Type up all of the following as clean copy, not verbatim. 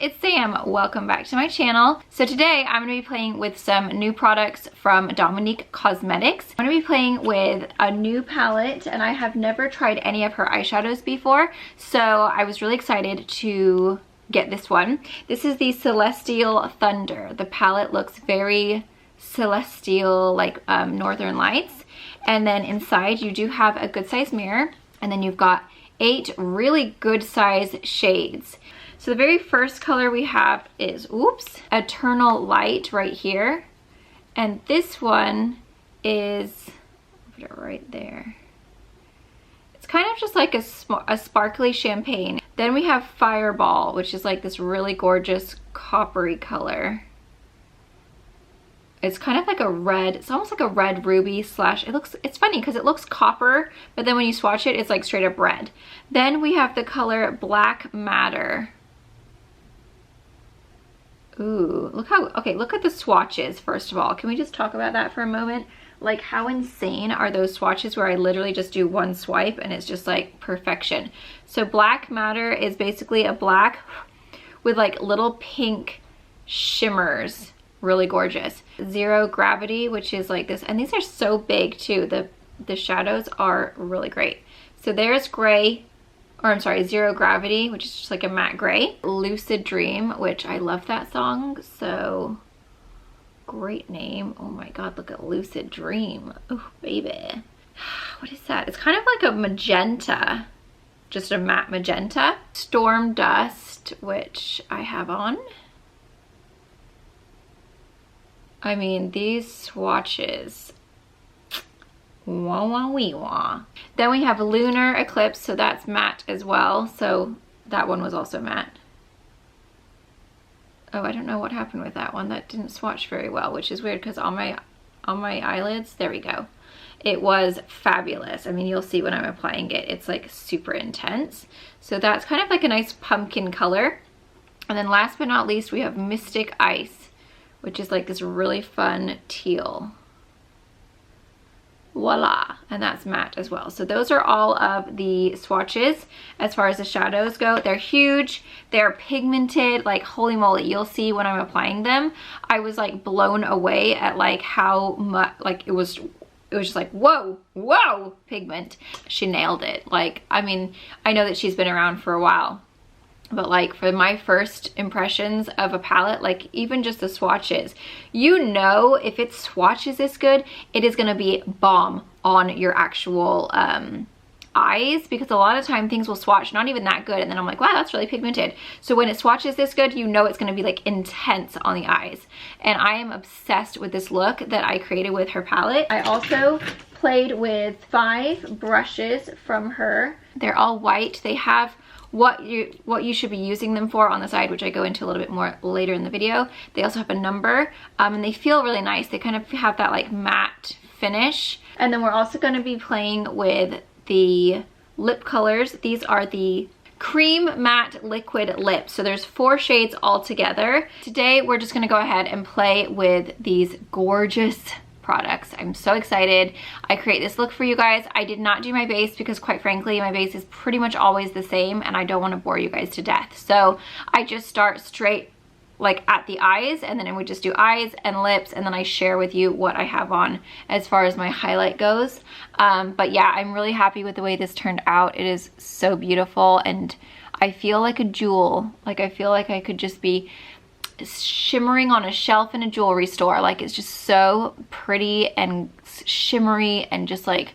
it's Sam. Welcome back to my channel. So today I'm going to be playing with some new products from Dominique Cosmetics. I'm going to be playing with a new palette and I have never tried any of her eyeshadows before, so I was really excited to get this one. This is the Celestial Thunder. The palette looks very celestial, like Northern Lights. And then inside you do have a good size mirror, and then you've got 8 really good size shades. So the very first color we have is, Eternal Light right here. And this one is, I'll put it right there. It's kind of just like a sparkly champagne. Then we have Fireball, which is like this really gorgeous coppery color. It's kind of like a red, it's almost like a red ruby slash, it's funny because it looks copper, but then when you swatch it, it's like straight up red. Then we have the color Black Matter. Ooh, look at the swatches first of all. Can we just talk about that for a moment? Like, how insane are those swatches where I literally just do one swipe and it's just like perfection. So Black Matter is basically a black with like little pink shimmers. Really gorgeous. Zero Gravity, which is like this, and these are so big too. The shadows are really great. So there's gray, or I'm sorry, Zero Gravity, which is just like a matte gray. Lucid Dream, which I love that song, so great name. Oh my god, look at Lucid Dream. Oh baby. What is that? It's kind of like a magenta, just a matte magenta. Storm Dust, which I have on. I mean, these swatches, wah wah wee wah. Then we have Lunar Eclipse, so that's matte as well. So that one was also matte. Oh, I don't know what happened with that one. That didn't swatch very well, which is weird because on my eyelids, there we go. It was fabulous. I mean, you'll see when I'm applying it, it's like super intense. So that's kind of like a nice pumpkin color. And then last but not least, we have Mystic Ice, which is like this really fun teal. Voila, and that's matte as well. So those are all of the swatches as far as the shadows go. They're huge, they're pigmented, like holy moly. You'll see when I'm applying them, I was like blown away at like how much, like it was just like, whoa, pigment. She nailed it. Like, I mean, I know that she's been around for a while, but like for my first impressions of a palette, like even just the swatches, you know, if it swatches this good, it is gonna be bomb on your actual eyes, because a lot of time things will swatch not even that good and then I'm like, wow, that's really pigmented. So when it swatches this good, you know it's gonna be like intense on the eyes. And I am obsessed with this look that I created with her palette. I also played with 5 brushes from her. They're all white. They have what you should be using them for on the side, which I go into a little bit more later in the video. They also have a number, and they feel really nice. They kind of have that like matte finish. And then we're also going to be playing with the lip colors. These are the Cream Matte Liquid Lips. So there's 4 shades all together. Today we're just going to go ahead and play with these gorgeous products. I'm so excited. I create this look for you guys. I did not do my base because quite frankly, my base is pretty much always the same and I don't want to bore you guys to death. So I just start straight like at the eyes, and then I would just do eyes and lips, and then I share with you what I have on as far as my highlight goes. But yeah, I'm really happy with the way this turned out. It is so beautiful and I feel like a jewel. Like I feel like I could just be shimmering on a shelf in a jewelry store. Like it's just so pretty and shimmery and just like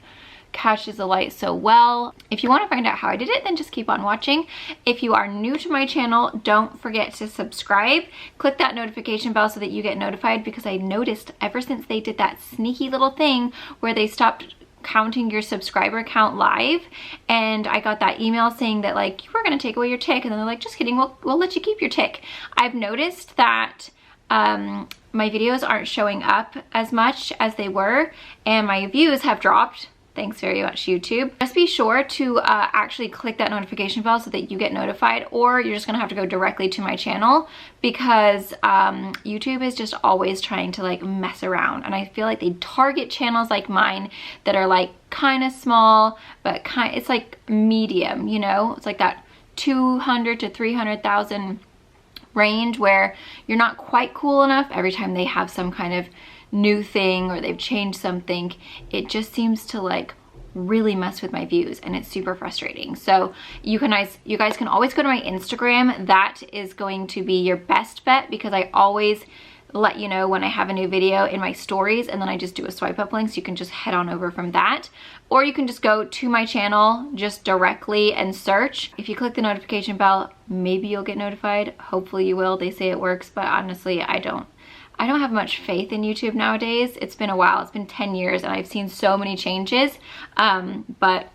catches the light so well. If you want to find out how I did it, then just keep on watching. If you are new to my channel, don't forget to subscribe. Click that notification bell so that you get notified, because I noticed ever since they did that sneaky little thing where they stopped counting your subscriber count live, and I got that email saying that like, we're gonna take away your tick, and then they're like, just kidding, we'll let you keep your tick. I've noticed that my videos aren't showing up as much as they were, and my views have dropped. Thanks very much, YouTube. Just be sure to actually click that notification bell so that you get notified, or you're just gonna have to go directly to my channel, because YouTube is just always trying to like mess around, and I feel like they target channels like mine that are like kind of small, but it's like medium, you know? It's like that 200 to 300,000 range where you're not quite cool enough. Every time they have some kind of new thing or they've changed something, it just seems to like really mess with my views, and it's super frustrating. So you guys can always go to my Instagram. That is going to be your best bet, because I always let you know when I have a new video in my stories, and then I just do a swipe up link, so you can just head on over from that. Or you can just go to my channel just directly and search. If you click the notification bell, maybe you'll get notified. Hopefully you will. They say it works, but honestly, I don't have much faith in YouTube nowadays. It's been a while. It's been 10 years and I've seen so many changes, but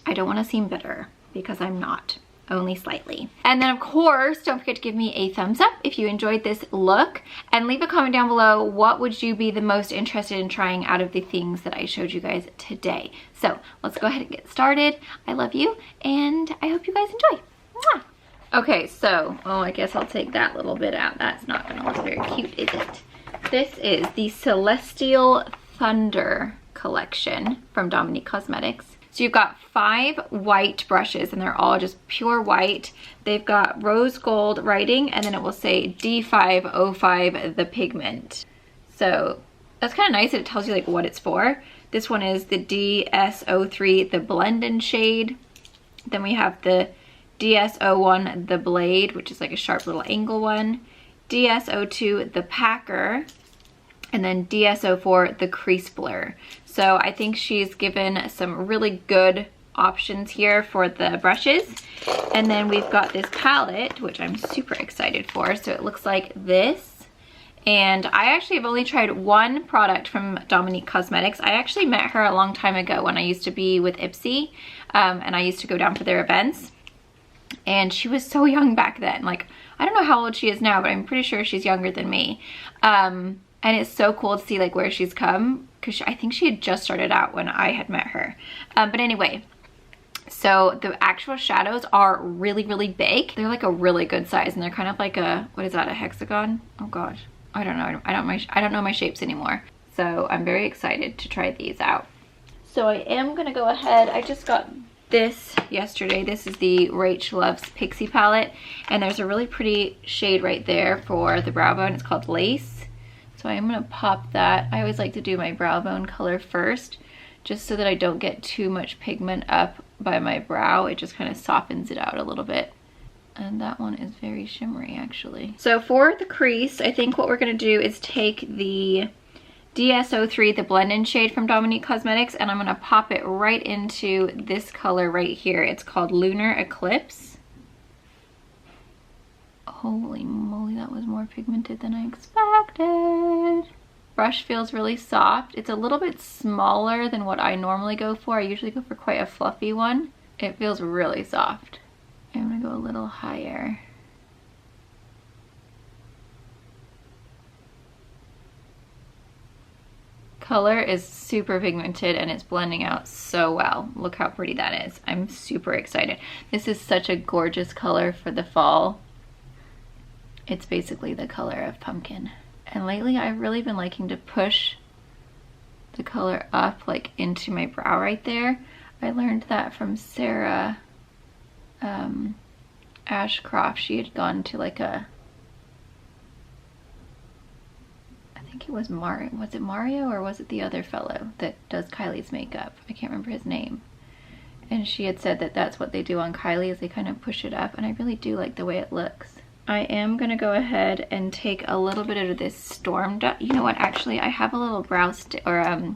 I don't want to seem bitter, because I'm not, only slightly. And then of course, don't forget to give me a thumbs up if you enjoyed this look, and leave a comment down below, what would you be the most interested in trying out of the things that I showed you guys today. So let's go ahead and get started. I love you, and I hope you guys enjoy. Mwah! Okay, so, oh, I guess I'll take that little bit out. That's not gonna look very cute, is it? This is the Celestial Thunder collection from Dominique Cosmetics. So you've got 5 white brushes, and they're all just pure white. They've got rose gold writing, and then it will say D505 the pigment. So that's kind of nice that it tells you like what it's for. This one is the DS03 the blend and shade. Then we have the DS01 the blade, which is like a sharp little angle one, DS02 the packer, and then DS04 the crease blur. So I think she's given some really good options here for the brushes. And then we've got this palette, which I'm super excited for. So it looks like this. And I actually have only tried one product from Dominique Cosmetics. I actually met her a long time ago when I used to be with Ipsy, and I used to go down for their events. And she was so young back then. Like, I don't know how old she is now, but I'm pretty sure she's younger than me. And it's so cool to see like where she's come, because I think she had just started out when I had met her. But anyway, so the actual shadows are really, really big. They're like a really good size, and they're kind of like a, what is that, a hexagon? Oh gosh, I don't know. I don't know my shapes anymore. So I'm very excited to try these out. So I am gonna go ahead. I just got this yesterday. This is the Rach Loves Pixi palette, and there's a really pretty shade right there for the brow bone. It's called Lace. So I am gonna pop that. I always like to do my brow bone color first, just so that I don't get too much pigment up by my brow. It just kind of softens it out a little bit. And that one is very shimmery actually. So for the crease, I think what we're gonna do is take the DS03, the blend-in shade from Dominique Cosmetics, and I'm gonna pop it right into this color right here. It's called Lunar Eclipse. Holy moly, that was more pigmented than I expected. Brush feels really soft. It's a little bit smaller than what I normally go for. I usually go for quite a fluffy one. It feels really soft. I'm gonna go a little higher. Color is super pigmented, and it's blending out so well. Look how pretty that is. I'm super excited. This is such a gorgeous color for the fall. It's basically the color of pumpkin. And lately I've really been liking to push the color up like into my brow right there. I learned that from Sarah Ashcroft. She had gone to like a, I think it was Mario. Was it Mario or was it the other fellow that does Kylie's makeup? I can't remember his name. And she had said that that's what they do on Kylie, is they kind of push it up, and I really do like the way it looks. I am gonna go ahead and take a little bit of this Storm Dust. You know what, actually I have a little brow stick, or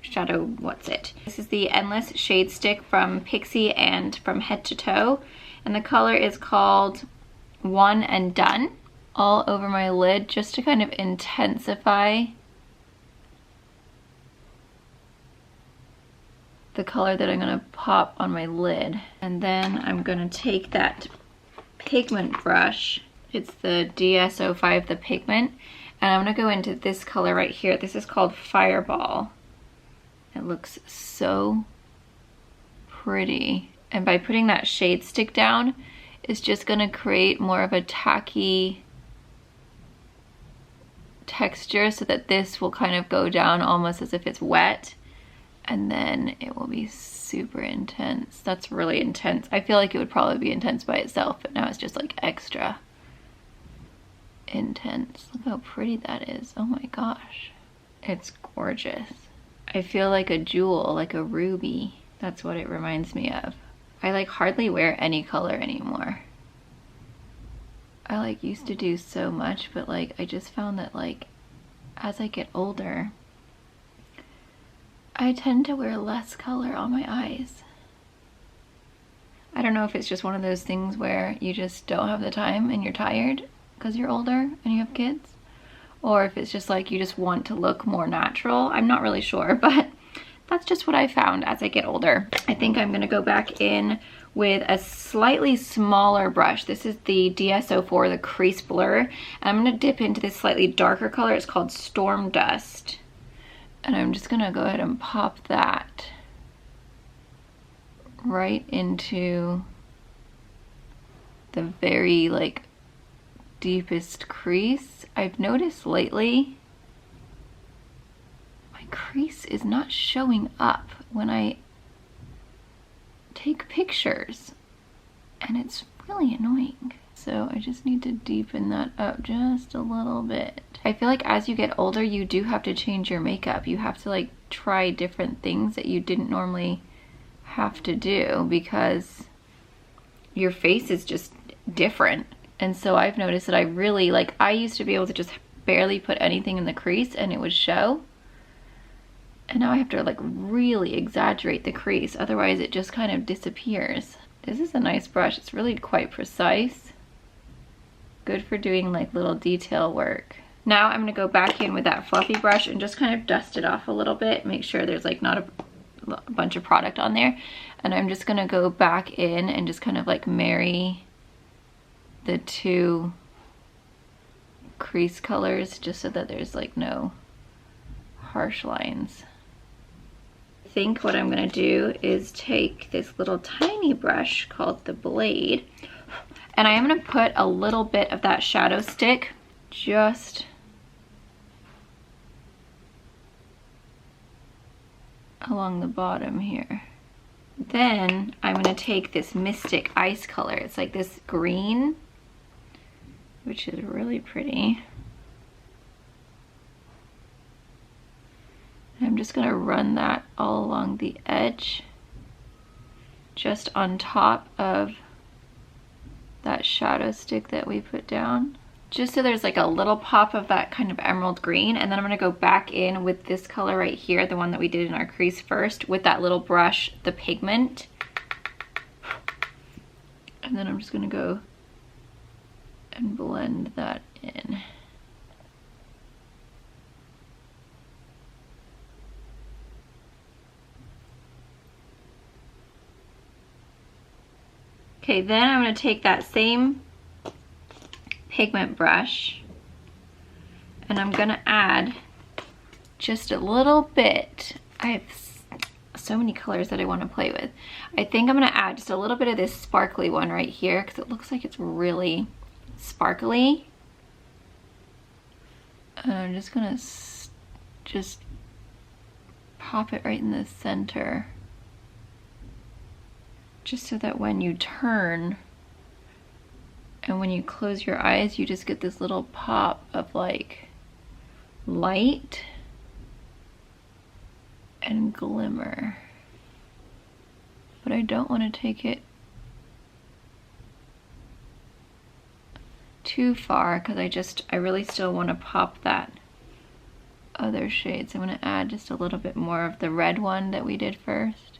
shadow, what's it? This is the Endless Shade Stick from Pixi and from Head to Toe, and the color is called One and Done. All over my lid, just to kind of intensify the color that I'm gonna pop on my lid. And then I'm gonna take that pigment brush, it's the DS05 the pigment, and I'm gonna go into this color right here. This is called Fireball. It looks so pretty, and by putting that shade stick down, it's just gonna create more of a tacky texture, so that this will kind of go down almost as if it's wet, and then it will be super intense. That's really intense. I feel like it would probably be intense by itself, but now it's just like extra. intense. Look how pretty that is. Oh my gosh. It's gorgeous. I feel like a jewel, like a ruby. That's what it reminds me of. I like hardly wear any color anymore. I like used to do so much, but like I just found that like as I get older, I tend to wear less color on my eyes. I don't know if it's just one of those things where you just don't have the time and you're tired because you're older and you have kids, or if it's just like you just want to look more natural. I'm not really sure, but that's just what I found as I get older. I think I'm gonna go back in with a slightly smaller brush. This is the DS04, the Crease Blur. And I'm gonna dip into this slightly darker color. It's called Storm Dust. And I'm just gonna go ahead and pop that right into the very like deepest crease. I've noticed lately my crease is not showing up when I take pictures, and it's really annoying. So I just need to deepen that up just a little bit. I feel like as you get older, you do have to change your makeup. You have to like try different things that you didn't normally have to do because your face is just different. And so I've noticed that I really like, I used to be able to just barely put anything in the crease and it would show. And now I have to like really exaggerate the crease, otherwise it just kind of disappears. This is a nice brush. It's really quite precise. Good for doing like little detail work. Now I'm gonna go back in with that fluffy brush and just kind of dust it off a little bit, make sure there's like not a bunch of product on there. And I'm just gonna go back in and just kind of like marry the two crease colors just so that there's like no harsh lines. I think what I'm gonna do is take this little tiny brush called the Blade, and I am gonna put a little bit of that shadow stick just along the bottom here. Then I'm gonna take this Mystic Ice color. It's like this green, which is really pretty. I'm just gonna run that all along the edge, just on top of that shadow stick that we put down, just so there's like a little pop of that kind of emerald green. And then I'm gonna go back in with this color right here, the one that we did in our crease first, with that little brush, the pigment. And then I'm just gonna go and blend that in. Okay, then I'm gonna take that same pigment brush and I'm gonna add just a little bit. I have so many colors that I wanna play with. I think I'm gonna add just a little bit of this sparkly one right here because it looks like it's really sparkly. And I'm just gonna just pop it right in the center, just so that when you turn and when you close your eyes, you just get this little pop of like light and glimmer. But I don't want to take it too far because I really still want to pop that other shade. So I'm going to add just a little bit more of the red one that we did first,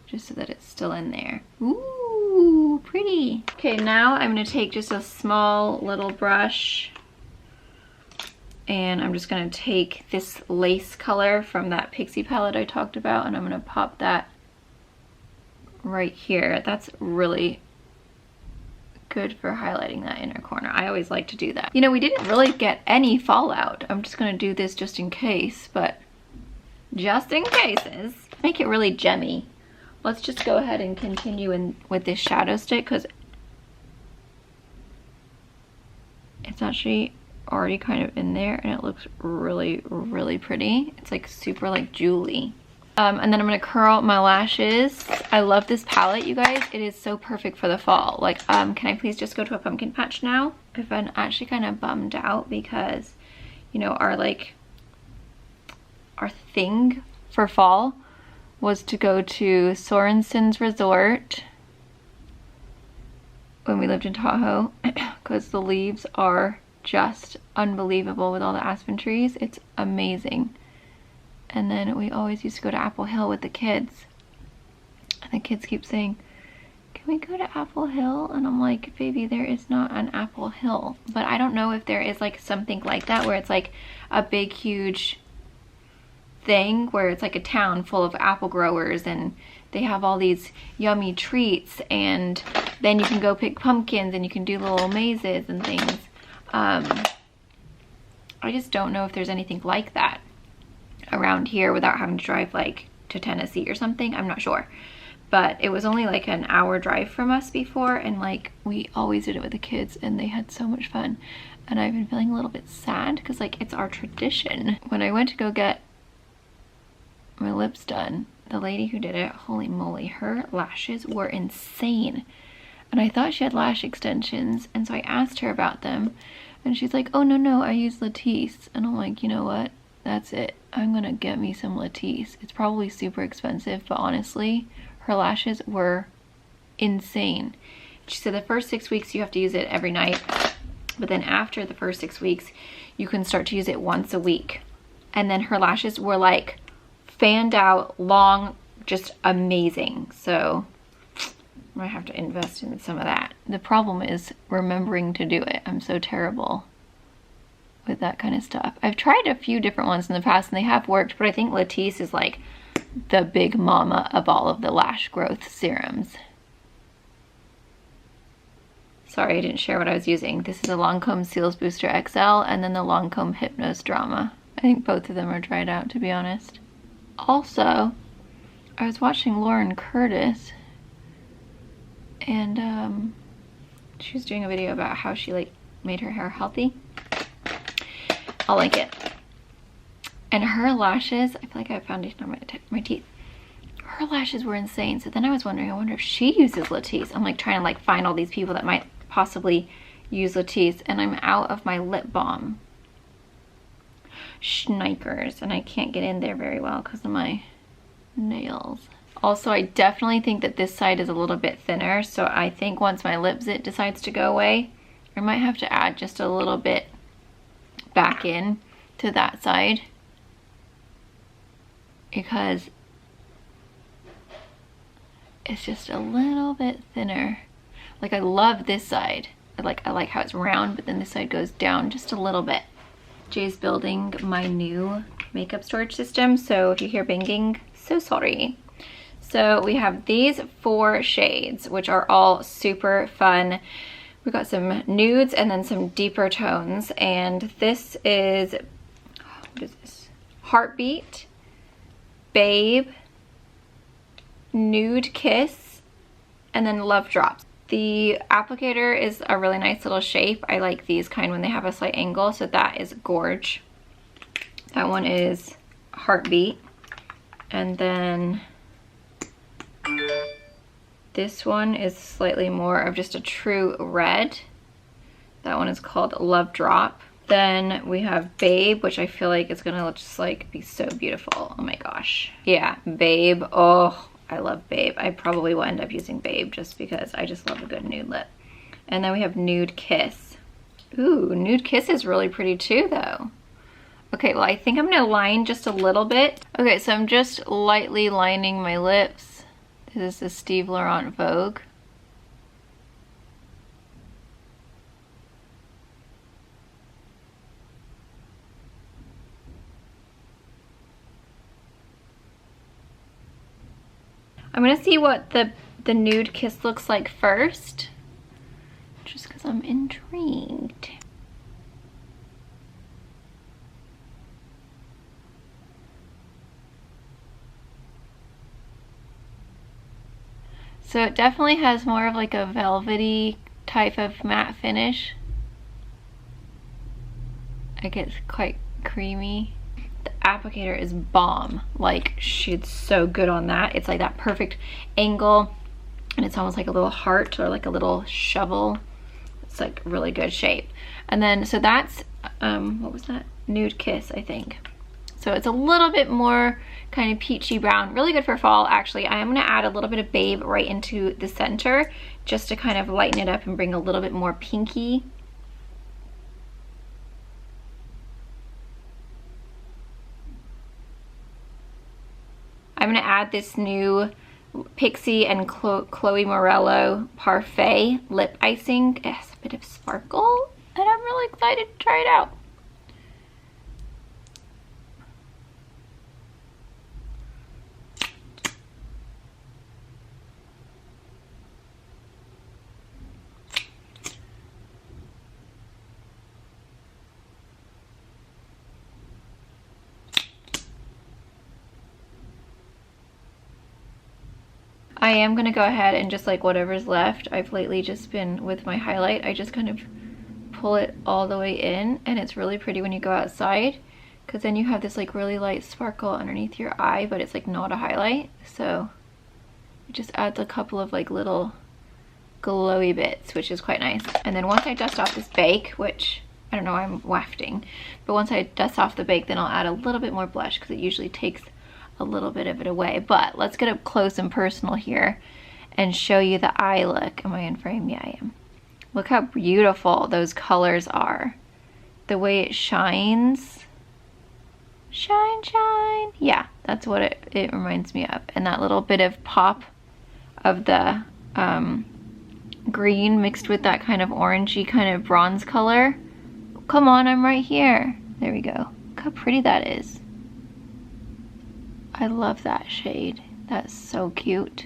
just so that it's still in there. Ooh, pretty. Okay, now I'm gonna take just a small little brush and I'm just gonna take this lace color from that Pixi palette I talked about and I'm gonna pop that right here. That's really good for highlighting that inner corner. I always like to do that. You know, we didn't really get any fallout. I'm just gonna do this just in case, but just in cases, make it really gemmy. Let's just go ahead and continue with this shadow stick because it's actually already kind of in there and it looks really, really pretty. It's like super like jewelry. And then I'm gonna curl my lashes. I love this palette, you guys. It is so perfect for the fall. Like, can I please just go to a pumpkin patch now? I've been actually kind of bummed out because, you know, our thing for fall was to go to Sorensen's Resort when we lived in Tahoe, because the leaves are just unbelievable with all the aspen trees. It's amazing. And then we always used to go to Apple Hill with the kids. And the kids keep saying, can we go to Apple Hill? And I'm like, baby, there is not an Apple Hill. But I don't know if there is like something like that where it's like a big, huge thing where it's like a town full of apple growers and they have all these yummy treats, and then you can go pick pumpkins and you can do little mazes and things. I just don't know if there's anything like that around here without having to drive like to Tennessee or something. I'm not sure, but it was only like an hour drive from us before, and like we always did it with the kids and they had so much fun. And I've been feeling a little bit sad because like it's our tradition. When I went to go get my lips done, the lady who did it, holy moly, her lashes were insane. And I thought she had lash extensions, and so I asked her about them, and she's like, oh no, I use Latisse. And I'm like, you know what, that's it, I'm gonna get me some Latisse. It's probably super expensive, but honestly, her lashes were insane. She said the first 6 weeks you have to use it every night, but then after the first 6 weeks you can start to use it once a week. And then her lashes were like fanned out, long, just amazing. So I might have to invest in some of that. The problem is remembering to do it. I'm so terrible with that kind of stuff. I've tried a few different ones in the past and they have worked, but I think Latisse is like the big mama of all of the lash growth serums. Sorry, I didn't share what I was using. This is a Lancome Seals Booster XL and then the Lancome Hypnose Drama. I think both of them are dried out, to be honest. Also, I was watching Lauren Curtis, and she was doing a video about how she like made her hair healthy. I'll link it. And her lashes, I feel like I have foundation on my teeth. Her lashes were insane. So then I was wondering, I wonder if she uses Latisse. I'm like trying to like find all these people that might possibly use Latisse, and I'm out of my lip balm. Schneikers, and I can't get in there very well because of my nails. Also, I definitely think that this side is a little bit thinner, so I think once my lip zit decides to go away, I might have to add just a little bit back in to that side, because it's just a little bit thinner. Like, I love this side. I like how it's round, but then this side goes down just a little bit. Jay's building my new makeup storage system, so if you hear banging, so sorry. So we have these 4 shades, which are all super fun. We've got some nudes and then some deeper tones, and this is, what is this? Heartbeat, Babe, Nude Kiss, and then Love Drops. The applicator is a really nice little shape. I like these kind when they have a slight angle, so that is Gorge. That one is Heartbeat. And then this one is slightly more of just a true red. That one is called Love Drop. Then we have Babe, which I feel like is gonna just like be so beautiful. Oh my gosh. Yeah, Babe. Oh, I love Babe. I probably will end up using Babe just because I just love a good nude lip. And then we have Nude Kiss. Ooh, Nude Kiss is really pretty too though. Okay, well I think I'm gonna line just a little bit. Okay, so I'm just lightly lining my lips. This is the Steve Laurent Vogue. I'm gonna see what the Nude Kiss looks like first, just because I'm intrigued. So it definitely has more of like a velvety type of matte finish. It gets quite creamy. The applicator is bomb. Like, she's so good on that. It's like that perfect angle, and it's almost like a little heart or like a little shovel. It's like really good shape. And then, so that's, what was that? Nude Kiss, I think. So it's a little bit more kind of peachy brown, really good for fall. Actually, I am gonna add a little bit of Babe right into the center just to kind of lighten it up and bring a little bit more pinky. I'm gonna add this new Pixi and Chloe Morello Parfait lip icing. It has a bit of sparkle, and I'm really excited to try it out. I am gonna go ahead and just like whatever's left, I've lately just been with my highlight, I just kind of pull it all the way in, and it's really pretty when you go outside because then you have this like really light sparkle underneath your eye, but it's like not a highlight. So it just adds a couple of like little glowy bits, which is quite nice. And then once I dust off this bake, which I don't know, I'm wafting, but once I dust off the bake, then I'll add a little bit more blush because it usually takes a little bit of it away. But let's get up close and personal here and show you the eye look. Am I in frame? Yeah, I am. Look how beautiful those colors are. The way it shines. Shine, shine. Yeah, that's what it reminds me of. And that little bit of pop of the green mixed with that kind of orangey kind of bronze color. Come on, I'm right here. There we go. Look how pretty that is. I love that shade. That's so cute.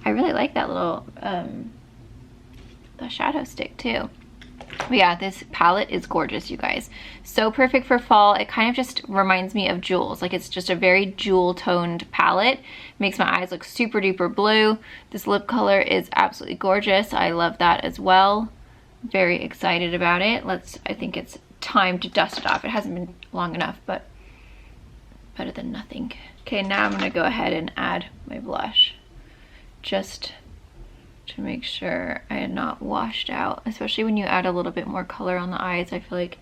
I really like that little the shadow stick too. But yeah, this palette is gorgeous, you guys. So perfect for fall. It kind of just reminds me of jewels. Like, it's just a very jewel toned palette. Makes my eyes look super duper blue. This lip color is absolutely gorgeous. I love that as well. Very excited about it. I think it's time to dust it off. It hasn't been long enough, but better than nothing. Okay, now I'm gonna go ahead and add my blush just to make sure I am not washed out, especially when you add a little bit more color on the eyes. I feel like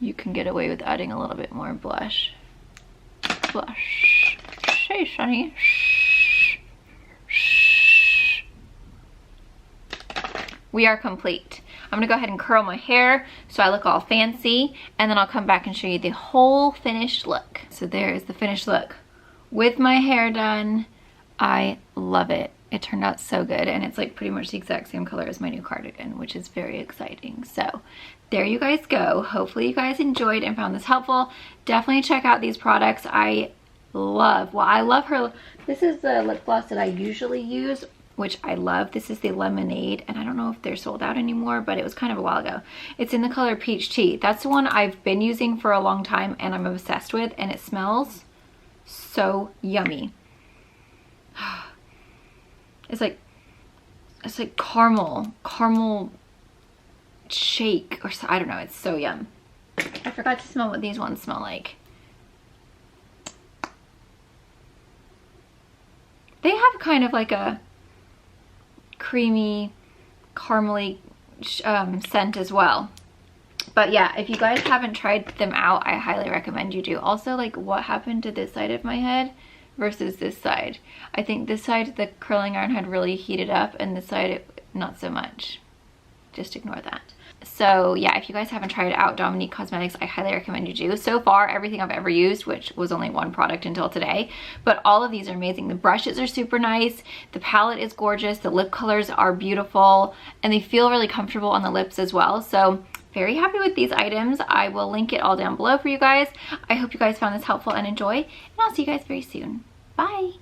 you can get away with adding a little bit more blush. Blush. Hey, Shani. Shh. Shh. We are complete. I'm gonna go ahead and curl my hair so I look all fancy, and then I'll come back and show you the whole finished look. So there is the finished look. With my hair done, I love it. It turned out so good, and it's like pretty much the exact same color as my new cardigan, which is very exciting. So there you guys go. Hopefully you guys enjoyed and found this helpful. Definitely check out these products. I love her. This is the lip gloss that I usually use, which I love. This is the Lemonade, and I don't know if they're sold out anymore, but it was kind of a while ago. It's in the color Peach Tea. That's the one I've been using for a long time and I'm obsessed with, and it smells so yummy. It's like caramel shake, or so, I don't know, it's so yum. I forgot to smell what these ones smell like. They have kind of like a creamy, caramely scent as well. But yeah, if you guys haven't tried them out, I highly recommend you do. Also, like, what happened to this side of my head versus this side? I think this side, the curling iron had really heated up, and this side, not so much. Just ignore that. So yeah, if you guys haven't tried out Dominique Cosmetics, I highly recommend you do. So far, everything I've ever used, which was only one product until today, but all of these are amazing. The brushes are super nice, the palette is gorgeous, the lip colors are beautiful, and they feel really comfortable on the lips as well. So very happy with these items. I will link it all down below for you guys. I hope you guys found this helpful and enjoy, and I'll see you guys very soon. Bye.